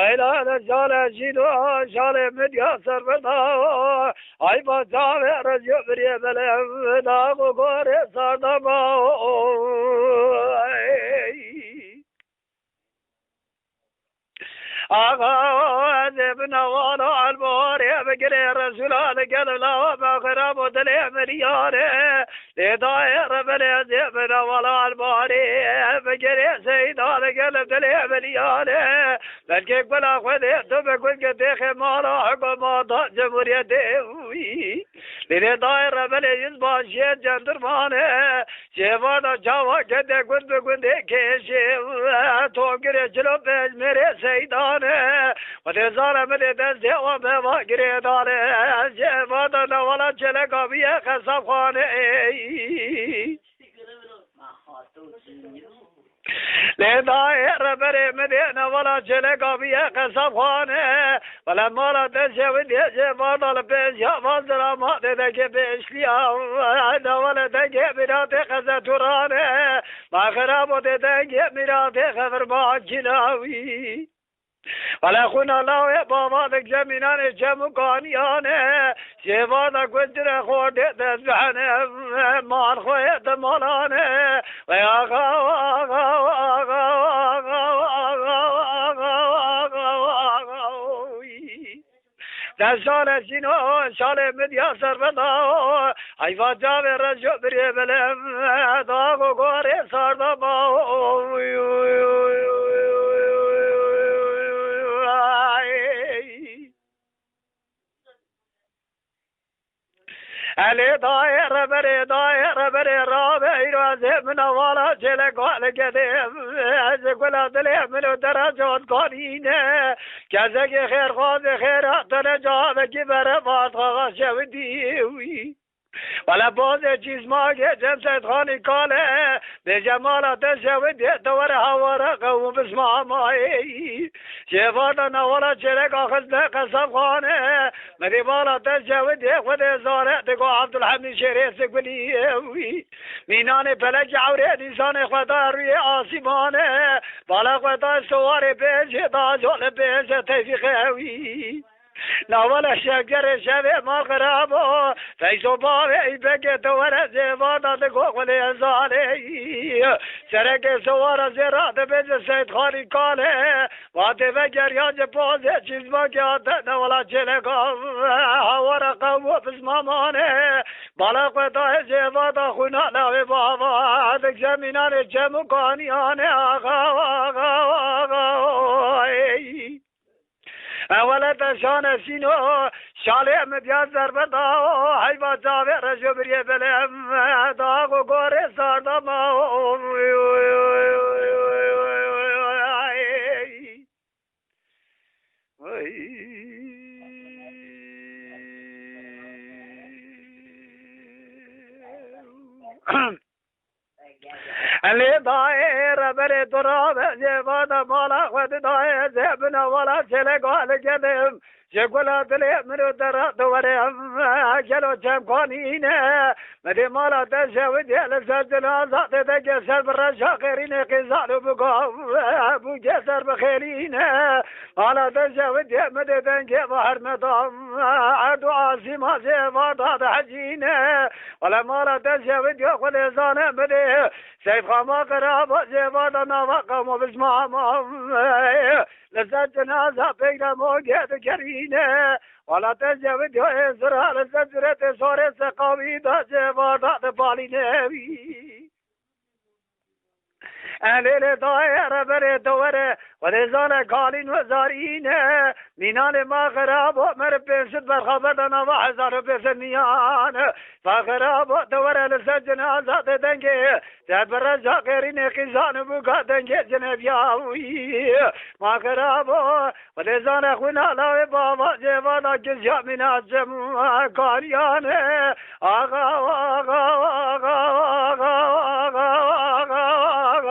وإلى شال جيدو شال مديا سربنا أي بجاوة رجع بري بلهم ناقو غوري صدما آغا ذبنا وانا البوري بقري رسول الله قال لا ما خراب ودلي مريانه لداير بلي ذبنا وانا البوري بقري سيد الله قال دلي مريانه بلكيك بلا خذي دبك والقديخ مالا حكومة جمهورية ديوي لداير بلي يزبان شيد جندرمانه شيفانا جاوا كده قد بقد كيشي توقري جلو بيج ميري سيدان ودزار مدي دزي وما قريدانه شيفانا ولا جلق بيه خصف خانه لداير بري مدينة ولا جلق بيه خصف خانه ولما لا دزي ودي شيفانا لبيش يا فانزل ما تدك بيش ليا ولا دك بناتي خزتورانه ما خرابو تدك بناتي خبر ما جلاوي ولا خونا الله يا بابا ذك جمينان جمو قانيانه شيفانا قدر خود تسبحنا ما الخوية مالانه ويا شال شنو شال مديا سربنا أي فجأة رجع بري بلهم داغو غوري صارما علي داير بري رابعي رازي من ولا جلق ولا قديم أزقلا دلي من درجات قانينة كذا خير خاذ خير تنجا كبر فات غاشة وديوي ولا باز چیز ما که جمشید خانی کاله به جمالات شوید دور هواره قوم بسمع مایی شفاتا نوالا چرک آخذ ده قصب خانه مدی بالات شوید خود زاره دگو عبدالحمید شریف سکولی مینان پلک عوری نیسان خدا روی آسیمانه بالا خدا سوار پیش داجال پیش تفیقوی ناولا شکر شبه ما خرابو فیسو باوی بگه دوار زیوانا دگو خلی ازالی سرک سوار زیرات بیز سید خانی کاله واتی بگر یانج پوزه چیز ما که آتا ناولا چلکا هوار قوو بس مامانه بالا قطع زیوانا خونا ناوی بابا دک زمینان جمو کانیانه آقا اولا تشان سینو شاله مدیاز زربدا حیبا جاوه رجو بریه بلهم داغو گوره ساردما اللي داير بري تراب جيبانا مالا خد داير زيبنا ولا سلق ولا قدم شكولا تلي منو درا دورهم جلو جمقانينه مدي مالا تشاود يالا سجنا زاد تجسر برشا خيرين قزالو بقام ابو جسر بخيرينه مالا تشاود يا مدي تنجي بحر مدام عدو عاصمة زيبات هذا حجينه ولا مالا تشاود يا خليزانه مدي سيف خما قرابة زيبات نافقم وبسمع لذات جنازة بينا موجود كرينة ولا تجاوز يا إسراء لزجرة صورة سقاوي دا جوادات بالينوي أهل داير بري دورة ولزان قالين وزارين مينان ما خراب مر بيشد برخبرنا وحزار بسنيان فخراب دورة لسجنا ذات دنجي تبر جاكرين قزان بقى دنجي جنبياوي ما خراب ولزان اخونا لا بابا جوانا جزيا من الجم قاريان آغا آغا آغا آغا آغا آغا آغا آغا